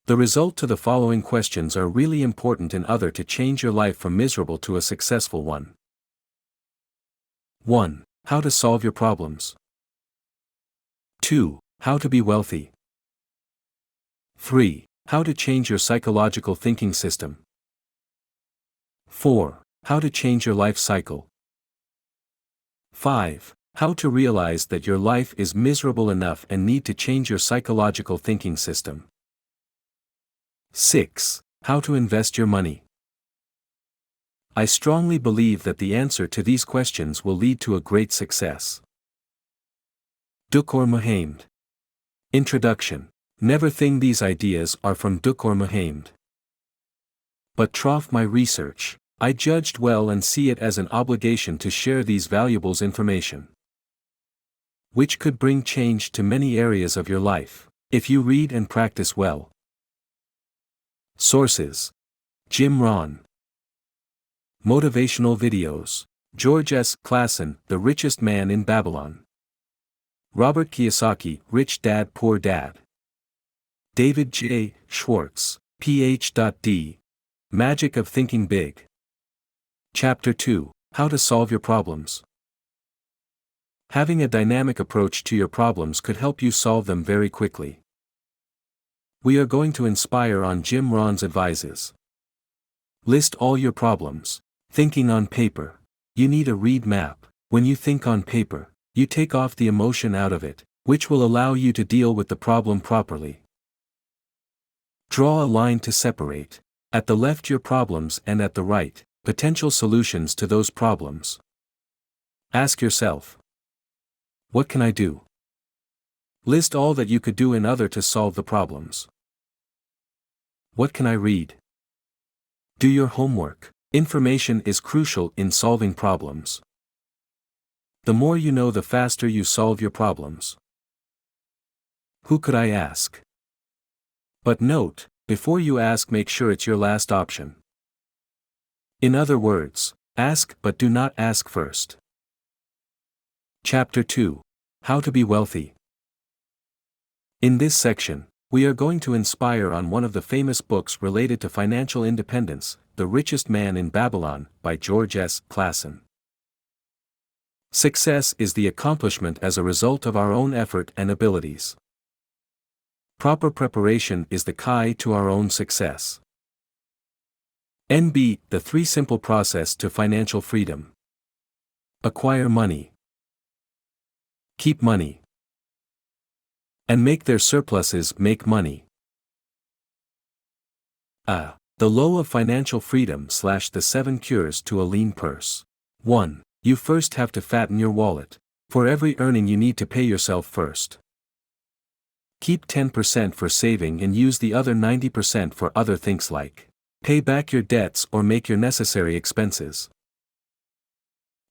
The result to the following questions are really important in order to change your life from miserable to a successful one. 1. How to solve your problems. 2. How to be wealthy. 3. How to change your psychological thinking system. 4. How to change your life cycle. 5. How to realize that your life is miserable enough and need to change your psychological thinking system. 6. How to invest your money. I strongly believe that the answer to these questions will lead to a great success. Dukor Mohamed. Introduction. Never think these ideas are from Dukor Mohamed. But trough my research, I judged well and see it as an obligation to share these valuables information, which could bring change to many areas of your life, if you read and practice well. Sources. Jim Rohn. Motivational videos. George S. Clason, The Richest Man in Babylon. Robert Kiyosaki, Rich Dad Poor Dad. David J. Schwartz, Ph.D. Magic of Thinking Big. Chapter 2, How to Solve Your Problems. Having a dynamic approach to your problems could help you solve them very quickly. We are going to inspire on Jim Rohn's advices. List all your problems. Thinking on paper. You need a read map. When you think on paper, you take off the emotion out of it, which will allow you to deal with the problem properly. Draw a line to separate, at the left your problems and at the right, potential solutions to those problems. Ask yourself, what can I do? List all that you could do in order to solve the problems. What can I read? Do your homework. Information is crucial in solving problems. The more you know, the faster you solve your problems. Who could I ask? But note, before you ask, make sure it's your last option. In other words, ask but do not ask first. Chapter 2, How to be Wealthy. In this section, we are going to inspire on one of the famous books related to financial independence, The Richest Man in Babylon, by George S. Clason. Success is the accomplishment as a result of our own effort and abilities. Proper preparation is the key to our own success. NB, the 3 simple process to financial freedom. Acquire money. Keep money. And make their surpluses make money. The law of financial freedom / the 7 cures to a lean purse. 1. You first have to fatten your wallet. For every earning you need to pay yourself first. Keep 10% for saving and use the other 90% for other things like pay back your debts or make your necessary expenses.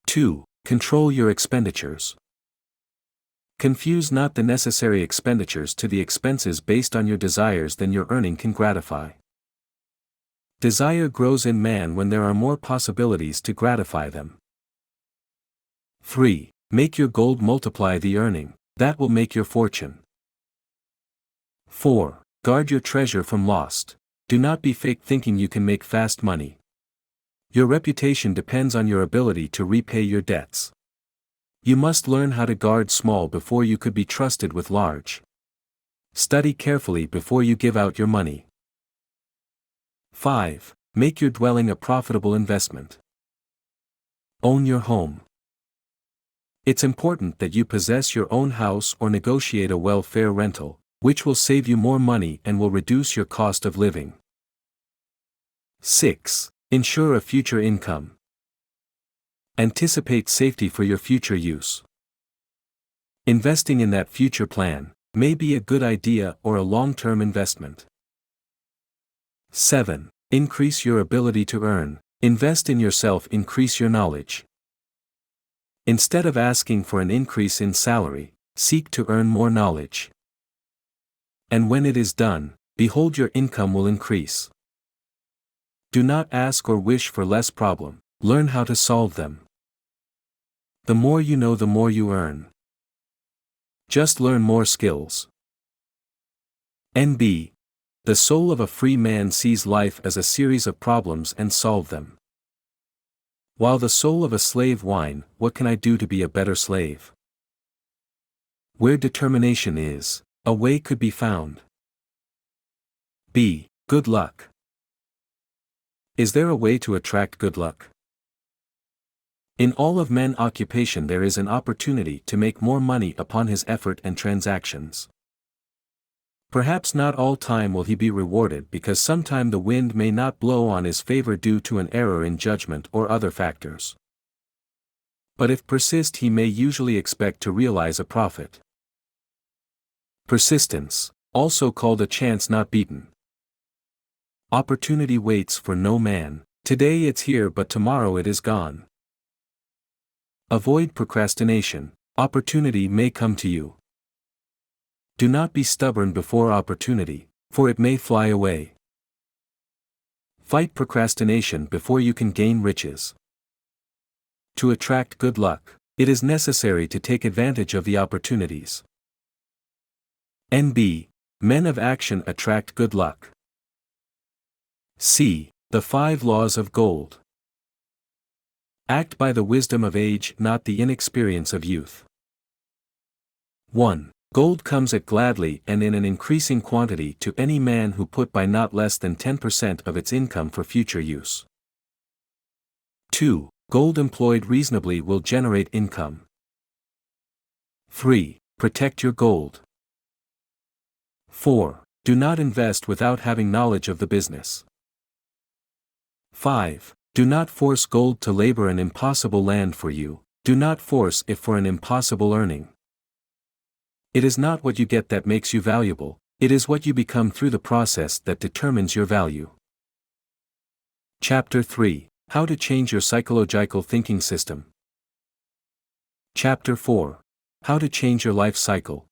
2. Control your expenditures. Confuse not the necessary expenditures to the expenses based on your desires than your earning can gratify. Desire grows in man when there are more possibilities to gratify them. 3. Make your gold multiply the earning, that will make your fortune. 4. Guard your treasure from lost. Do not be fake thinking you can make fast money. Your reputation depends on your ability to repay your debts. You must learn how to guard small before you could be trusted with large. Study carefully before you give out your money. 5. Make your dwelling a profitable investment. Own your home. It's important that you possess your own house or negotiate a welfare rental, which will save you more money and will reduce your cost of living. 6. Ensure a future income. Anticipate safety for your future use. Investing in that future plan may be a good idea or a long-term investment. 7. Increase your ability to earn. Invest in yourself, increase your knowledge. Instead of asking for an increase in salary, seek to earn more knowledge. And when it is done, behold, your income will increase. Do not ask or wish for less problem, learn how to solve them. The more you know, the more you earn. Just learn more skills. NB. The soul of a free man sees life as a series of problems and solve them. While the soul of a slave whine, what can I do to be a better slave? Where determination is, a way could be found. B. Good luck. Is there a way to attract good luck? In all of men's occupation there is an opportunity to make more money upon his effort and transactions. Perhaps not all time will he be rewarded because sometime the wind may not blow on his favor due to an error in judgment or other factors. But if persist he may usually expect to realize a profit. Persistence, also called a chance not beaten. Opportunity waits for no man, today it's here but tomorrow it is gone. Avoid procrastination, opportunity may come to you. Do not be stubborn before opportunity, for it may fly away. Fight procrastination before you can gain riches. To attract good luck, it is necessary to take advantage of the opportunities. NB. Men of action attract good luck. C. The 5 laws of gold. Act by the wisdom of age, not the inexperience of youth. 1. Gold comes at gladly and in an increasing quantity to any man who put by not less than 10% of its income for future use. 2. Gold employed reasonably will generate income. 3. Protect your gold. 4. Do not invest without having knowledge of the business. 5. Do not force gold to labor an impossible land for you, do not force it for an impossible earning. It is not what you get that makes you valuable, it is what you become through the process that determines your value. Chapter 3. How to change your psychological thinking system. Chapter 4. How to change your life cycle.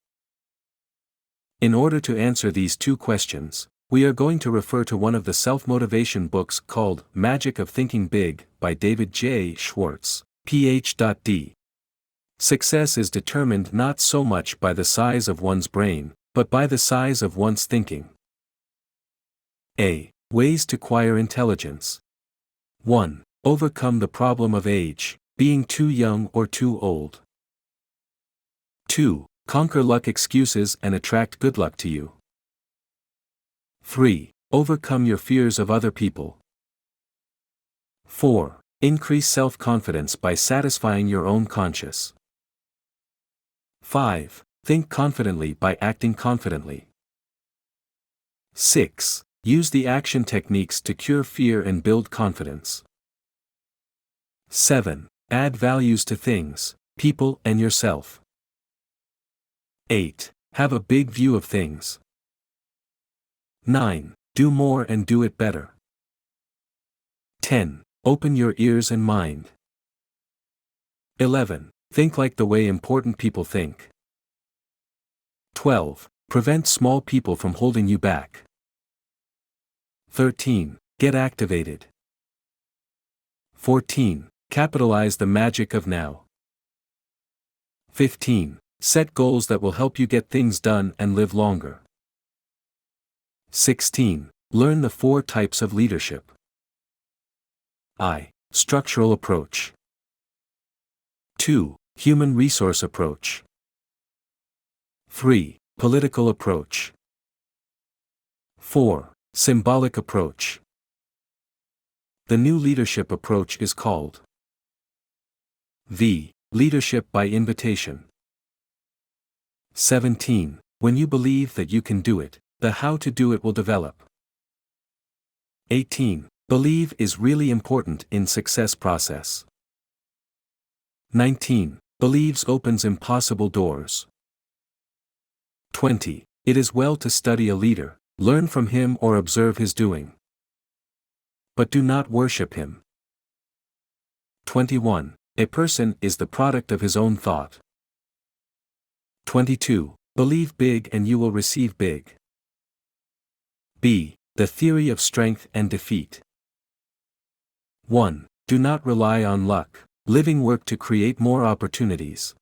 In order to answer these 2 questions, we are going to refer to one of the self-motivation books called Magic of Thinking Big by David J. Schwartz, Ph.D. Success is determined not so much by the size of one's brain, but by the size of one's thinking. A. Ways to acquire intelligence. 1. Overcome the problem of age, being too young or too old. 2. Conquer luck excuses and attract good luck to you. 3. Overcome your fears of other people. 4. Increase self-confidence by satisfying your own conscience. 5. Think confidently by acting confidently. 6. Use the action techniques to cure fear and build confidence. 7. Add values to things, people and yourself. 8. Have a big view of things. 9. Do more and do it better. 10. Open your ears and mind. 11. Think like the way important people think. 12. Prevent small people from holding you back. 13. Get activated. 14. Capitalize the magic of now. 15. Set goals that will help you get things done and live longer. 16. Learn the 4 types of leadership. I. Structural approach. 2. Human resource approach. 3. Political approach. 4. Symbolic approach. The new leadership approach is called V. Leadership by invitation. 17. When you believe that you can do it, the how to do it will develop. 18. Believe is really important in success process. 19. Believes opens impossible doors. 20. It is well to study a leader, learn from him or observe his doing. But do not worship him. 21. A person is the product of his own thought. 22. Believe big and you will receive big. B. The theory of strength and defeat. 1. Do not rely on luck, living work to create more opportunities.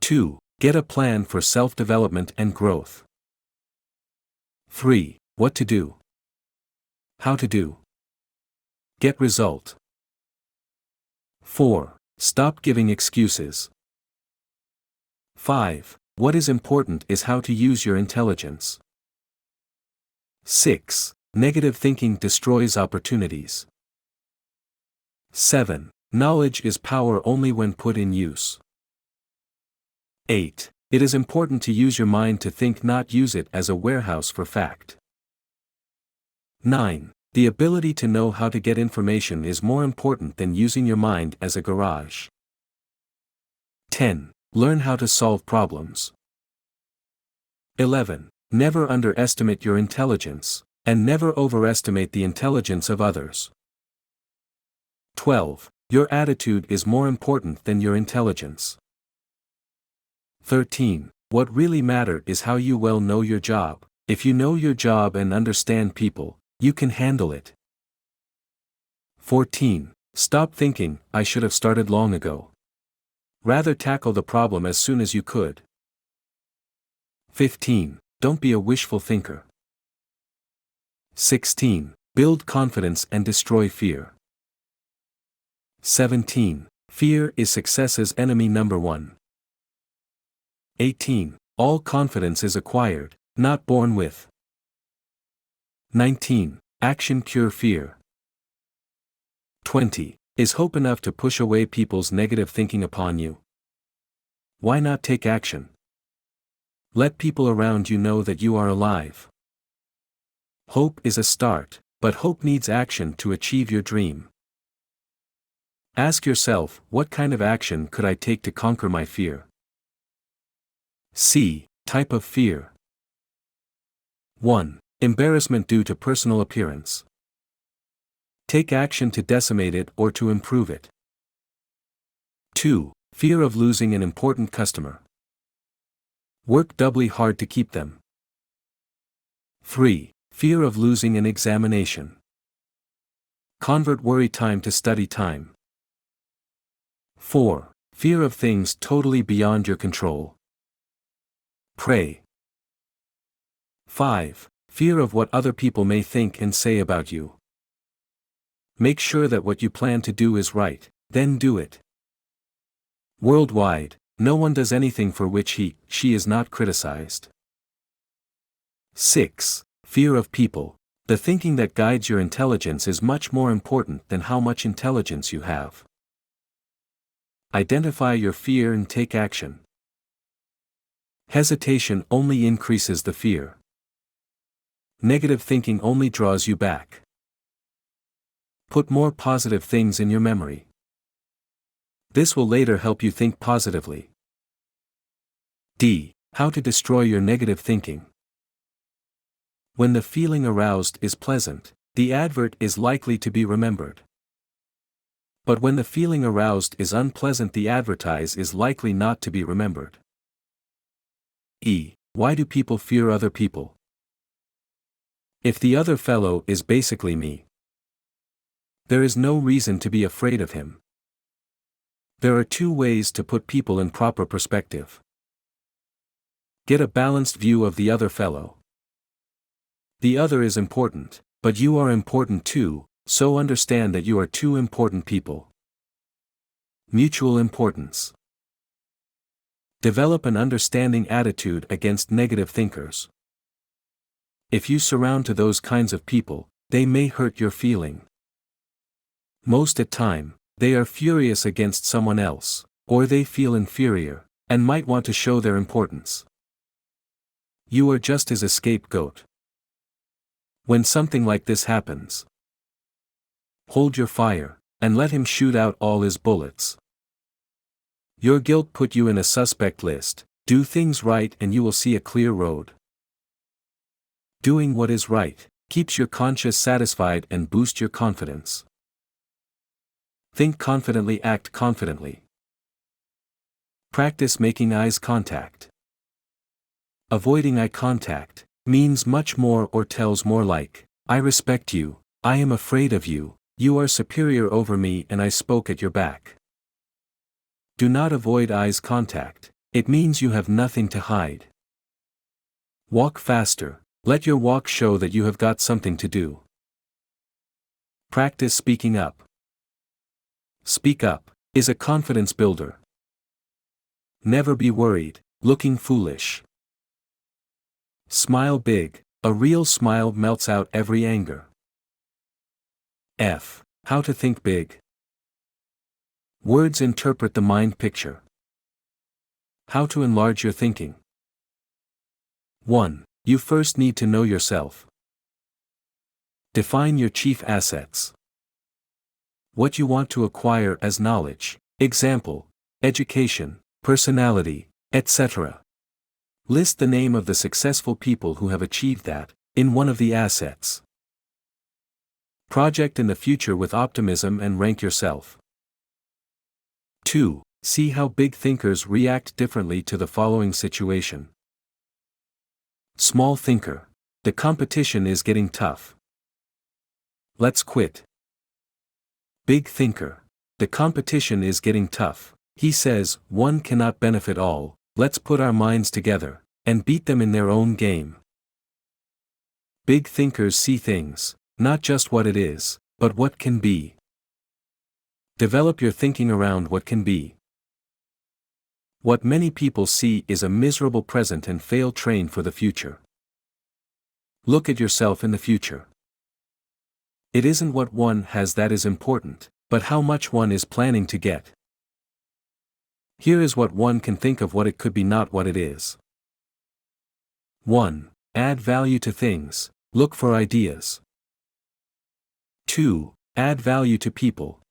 2. Get a plan for self-development and growth. 3. What to do. How to do. Get result. 4. Stop giving excuses. 5. What is important is how to use your intelligence. 6. Negative thinking destroys opportunities. 7. Knowledge is power only when put in use. 8. It is important to use your mind to think, not use it as a warehouse for fact. 9. The ability to know how to get information is more important than using your mind as a garage. 10. Learn how to solve problems. 11. Never underestimate your intelligence, and never overestimate the intelligence of others. 12. Your attitude is more important than your intelligence. 13. What really matters is how you well know your job. If you know your job and understand people, you can handle it. 14. Stop thinking, I should have started long ago. Rather tackle the problem as soon as you could. 15. Don't be a wishful thinker. 16. Build confidence and destroy fear. 17. Fear is success's enemy number 1. 18. All confidence is acquired, not born with. 19. Action cure fear. 20. Is hope enough to push away people's negative thinking upon you? Why not take action? Let people around you know that you are alive. Hope is a start, but hope needs action to achieve your dream. Ask yourself, what kind of action could I take to conquer my fear? C. Type of fear. 1. Embarrassment due to personal appearance. Take action to decimate it or to improve it. 2. Fear of losing an important customer. Work doubly hard to keep them. 3. Fear of losing an examination. Convert worry time to study time. 4. Fear of things totally beyond your control. Pray. 5. Fear of what other people may think and say about you. Make sure that what you plan to do is right, then do it. Worldwide, no one does anything for which she is not criticized. 6. Fear of people. The thinking that guides your intelligence is much more important than how much intelligence you have. Identify your fear and take action. Hesitation only increases the fear. Negative thinking only draws you back. Put more positive things in your memory. This will later help you think positively. D. How to destroy your negative thinking. When the feeling aroused is pleasant, the advert is likely to be remembered. But when the feeling aroused is unpleasant, the advertise is likely not to be remembered. E. Why do people fear other people? If the other fellow is basically me, there is no reason to be afraid of him. There are 2 ways to put people in proper perspective. Get a balanced view of the other fellow. The other is important, but you are important too, so understand that you are 2 important people. Mutual importance. Develop an understanding attitude against negative thinkers. If you surround to those kinds of people, they may hurt your feeling. Most at time, they are furious against someone else, or they feel inferior, and might want to show their importance. You are just as a scapegoat. When something like this happens, hold your fire, and let him shoot out all his bullets. Your guilt put you in a suspect list. Do things right and you will see a clear road. Doing what is right keeps your conscience satisfied and boosts your confidence. Think confidently, act confidently. Practice making eye contact. Avoiding eye contact means much more or tells more like, I respect you, I am afraid of you, you are superior over me and I spoke at your back. Do not avoid eye contact, it means you have nothing to hide. Walk faster, Let your walk show that you have got something to do. Practice speaking up. Speak up is a confidence builder. Never be worried, looking foolish. Smile big, a real smile melts out every anger. F. How to think big. Words interpret the mind picture. How to enlarge your thinking. 1. You first need to know yourself. Define your chief assets. What you want to acquire as knowledge, example, education, personality, etc. List the name of the successful people who have achieved that, in one of the assets. Project in the future with optimism and rank yourself. 2. See how big thinkers react differently to the following situation. Small thinker. The competition is getting tough. Let's quit. Big thinker. The competition is getting tough. He says, one cannot benefit all, let's put our minds together, and beat them in their own game. Big thinkers see things, not just what it is, but what can be. Develop your thinking around what can be. What many people see is a miserable present and fail train for the future. Look at yourself in the future. It isn't what one has that is important, but how much one is planning to get. Here is what one can think of what it could be, not what it is. 1. Add value to things, look for ideas. 2. Add value to people.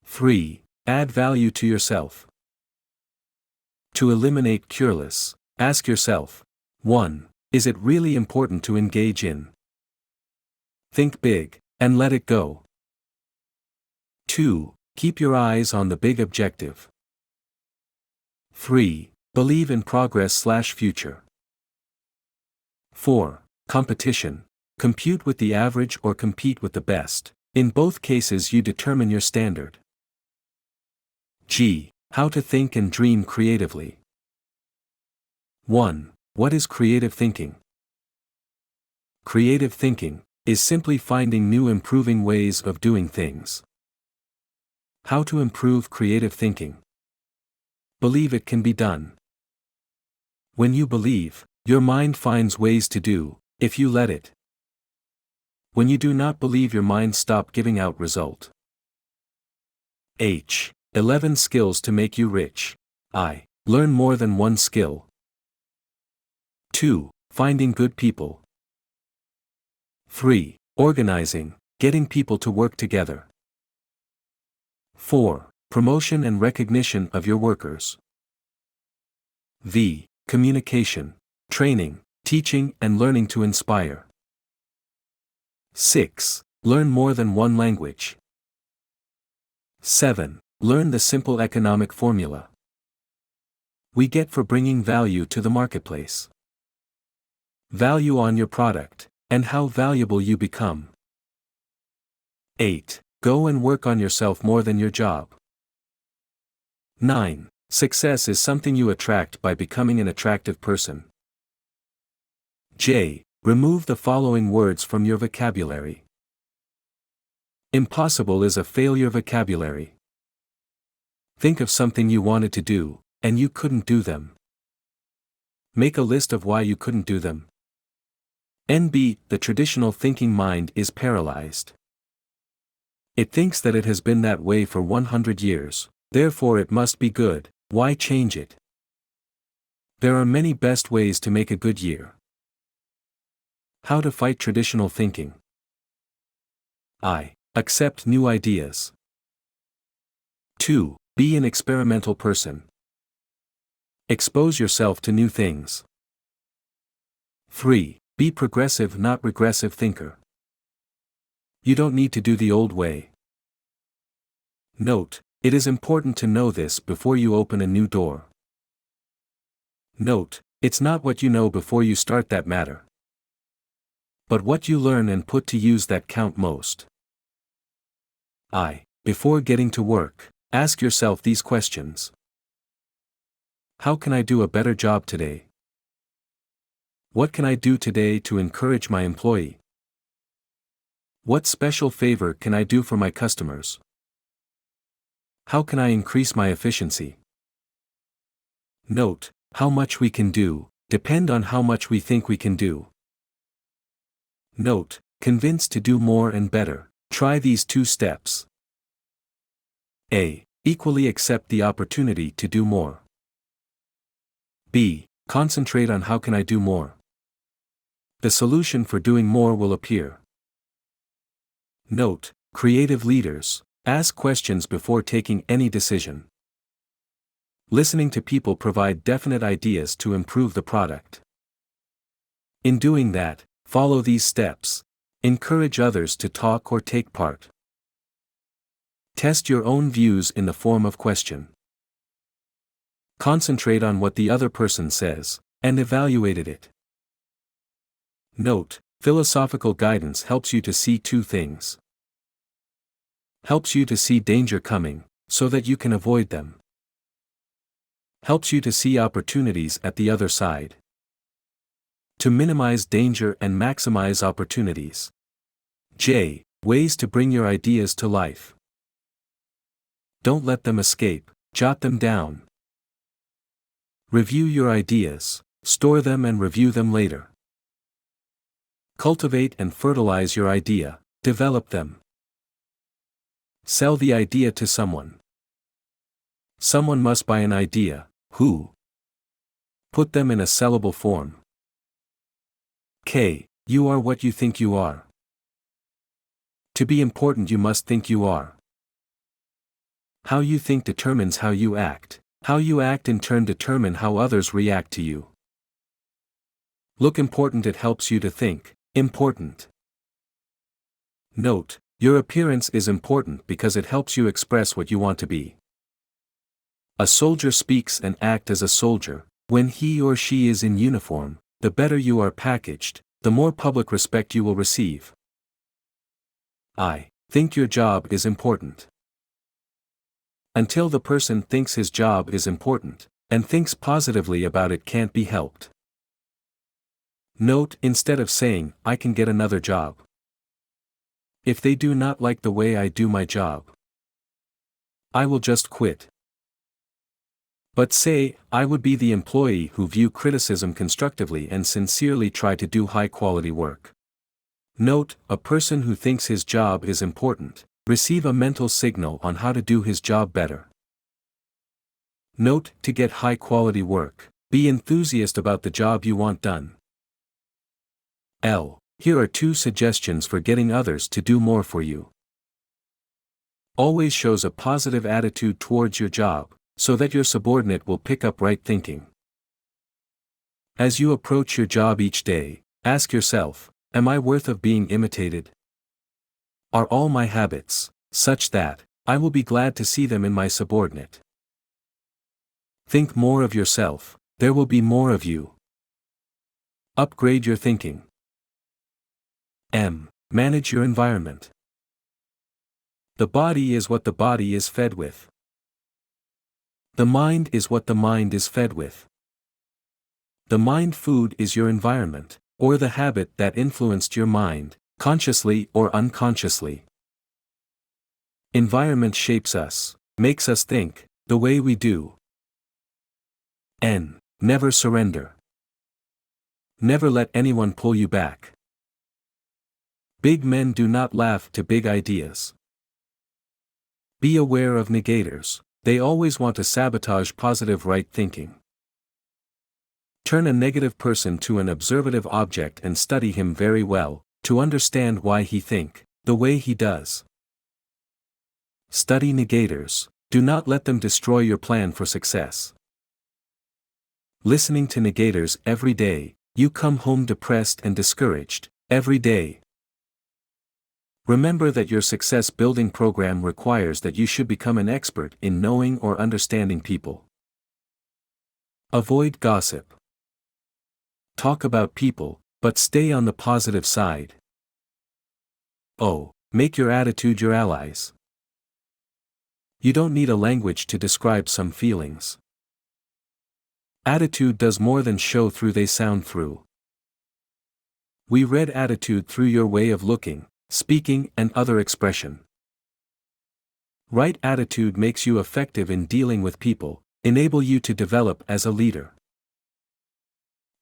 3. Add value to yourself. To eliminate cureless, ask yourself, 1. Is it really important to engage in? Think big, and let it go. 2. Keep your eyes on the big objective. 3. Believe in progress/future. 4. Competition. Compute with the average or compete with the best. In both cases you determine your standard. G. How to think and dream creatively. 1. What is creative thinking? Creative thinking is simply finding new improving ways of doing things. How to improve creative thinking? Believe it can be done. When you believe, your mind finds ways to do, if you let it. When you do not believe, your mind stops giving out result. H. 11 skills to make you rich. I. Learn more than one skill. 2. Finding good people. 3. Organizing, getting people to work together. 4. Promotion and recognition of your workers. V. Communication, training, teaching and learning to inspire. 6. Learn more than one language. 7. Learn the simple economic formula we get for bringing value to the marketplace. Value on your product, and how valuable you become. 8. Go and work on yourself more than your job. 9. Success is something you attract by becoming an attractive person. J. Remove the following words from your vocabulary. Impossible is a failure vocabulary. Think of something you wanted to do, and you couldn't do them. Make a list of why you couldn't do them. NB. The traditional thinking mind is paralyzed. It thinks that it has been that way for 100 years, therefore it must be good, why change it? There are many best ways to make a good year. How to fight traditional thinking. I. Accept new ideas. 2. Be an experimental person. Expose yourself to new things. 3. Be progressive, not regressive thinker. You don't need to do the old way. Note, it is important to know this before you open a new door. Note, it's not what you know before you start that matter, but what you learn and put to use that count most. Before getting to work, ask yourself these questions. How can I do a better job today? What can I do today to encourage my employee? What special favor can I do for my customers? How can I increase my efficiency? Note, how much we can do, depend on how much we think we can do. Note, convince to do more and better. Try these 2 steps. A. Equally accept the opportunity to do more. B. Concentrate on how can I do more. The solution for doing more will appear. Note, creative leaders, ask questions before taking any decision. Listening to people provide definite ideas to improve the product. In doing that, follow these steps. Encourage others to talk or take part. Test your own views in the form of question. Concentrate on what the other person says, and evaluate it. Note, philosophical guidance helps you to see 2 things. Helps you to see danger coming, so that you can avoid them. Helps you to see opportunities at the other side. To minimize danger and maximize opportunities. J. Ways to bring your ideas to life. Don't let them escape, jot them down. Review your ideas, store them and review them later. Cultivate and fertilize your idea, develop them. Sell the idea to someone. Someone must buy an idea. Who? Put them in a sellable form. K. You are what you think you are. To be important you must think you are. How you think determines how you act. How you act in turn determine how others react to you. Look important, it helps you to think important. Note, your appearance is important because it helps you express what you want to be. A soldier speaks and acts as a soldier. When he or she is in uniform, the better you are packaged, the more public respect you will receive. I think your job is important. Until the person thinks his job is important, and thinks positively about it, can't be helped. Note, instead of saying, I can get another job. If they do not like the way I do my job, I will just quit. But say, I would be the employee who view criticism constructively and sincerely try to do high-quality work. Note, a person who thinks his job is important, receive a mental signal on how to do his job better. Note, to get high-quality work, be enthusiastic about the job you want done. L. Here are 2 suggestions for getting others to do more for you. Always shows a positive attitude towards your job, so that your subordinate will pick up right thinking. As you approach your job each day, ask yourself, am I worth of being imitated? Are all my habits such that I will be glad to see them in my subordinate? Think more of yourself, there will be more of you. Upgrade your thinking. M. Manage your environment. The body is what the body is fed with. The mind is what the mind is fed with. The mind food is your environment, or the habit that influenced your mind, consciously or unconsciously. Environment shapes us, makes us think, the way we do. N. Never surrender. Never let anyone pull you back. Big men do not laugh to big ideas. Be aware of negators, they always want to sabotage positive right thinking. Turn a negative person to an observative object and study him very well, to understand why he think the way he does. Study negators, do not let them destroy your plan for success. Listening to negators every day, you come home depressed and discouraged, every day. Remember that your success building program requires that you should become an expert in knowing or understanding people. Avoid gossip. Talk about people, but stay on the positive side. O. Make your attitude your allies. You don't need a language to describe some feelings. Attitude does more than show through, they sound through. We read attitude through your way of looking, speaking, and other expression. Right attitude makes you effective in dealing with people, enable you to develop as a leader.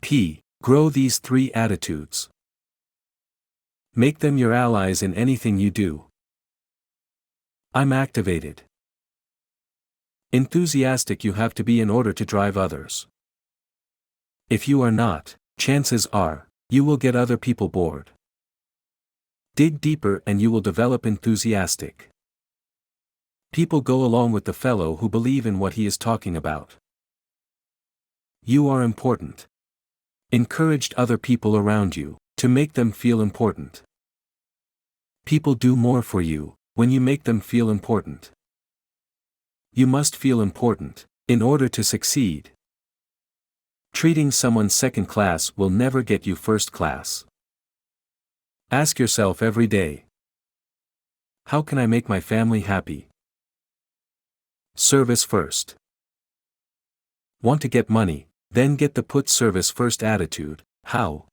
P. Grow these 3 attitudes. Make them your allies in anything you do. I'm activated. Enthusiastic you have to be in order to drive others. If you are not, chances are, you will get other people bored. Dig deeper and you will develop enthusiastic. People go along with the fellow who believe in what he is talking about. You are important. Encouraged other people around you, to make them feel important. People do more for you, when you make them feel important. You must feel important, in order to succeed. Treating someone second class will never get you first class. Ask yourself every day, how can I make my family happy? Service first. Want to get money, then get the put service first attitude. How?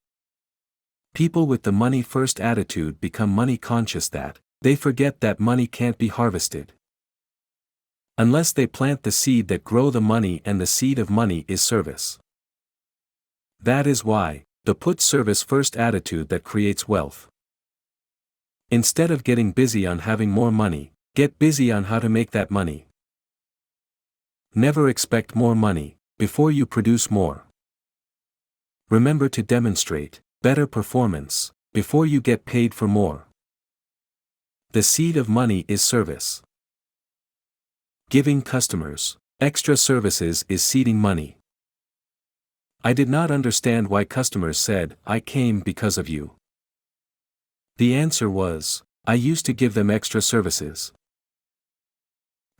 People with the money first attitude become money conscious that they forget that money can't be harvested unless they plant the seed that grow the money, and the seed of money is service. That is why, the put service first attitude that creates wealth. Instead of getting busy on having more money, get busy on how to make that money. Never expect more money before you produce more. Remember to demonstrate better performance before you get paid for more. The seed of money is service. Giving customers extra services is seeding money. I did not understand why customers said, "I came because of you." The answer was, I used to give them extra services.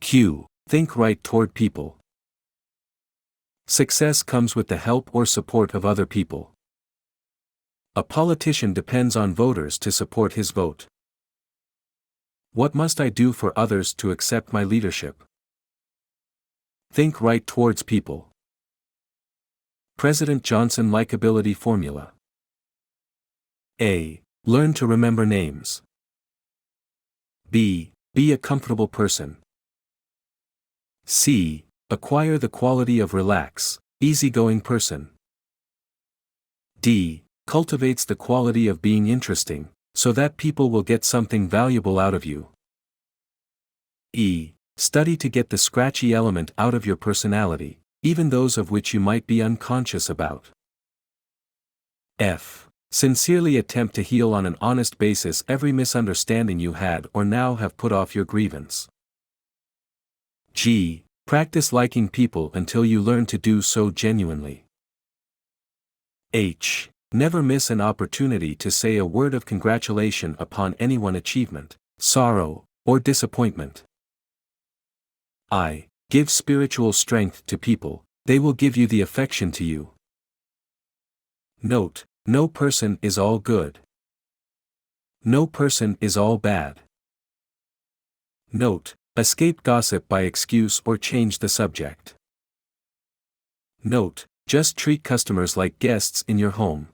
Q. Think right toward people. Success comes with the help or support of other people. A politician depends on voters to support his vote. What must I do for others to accept my leadership? Think right towards people. President Johnson likability formula. A. Learn to remember names. B. Be a comfortable person. C. Acquire the quality of relax, easygoing person. D. Cultivates the quality of being interesting, so that people will get something valuable out of you. E. Study to get the scratchy element out of your personality, even those of which you might be unconscious about. F. Sincerely attempt to heal on an honest basis every misunderstanding you had or now have put off your grievance. G. Practice liking people until you learn to do so genuinely. H. Never miss an opportunity to say a word of congratulation upon anyone's achievement, sorrow, or disappointment. I. Give spiritual strength to people, they will give you the affection to you. Note, no person is all good. No person is all bad. Note, escape gossip by excuse or change the subject. Note, just treat customers like guests in your home.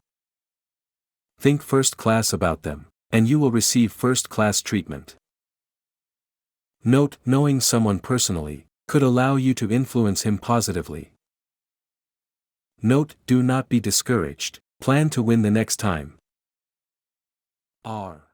Think first class about them, and you will receive first class treatment. Note, knowing someone personally could allow you to influence him positively. Note, do not be discouraged, plan to win the next time. R.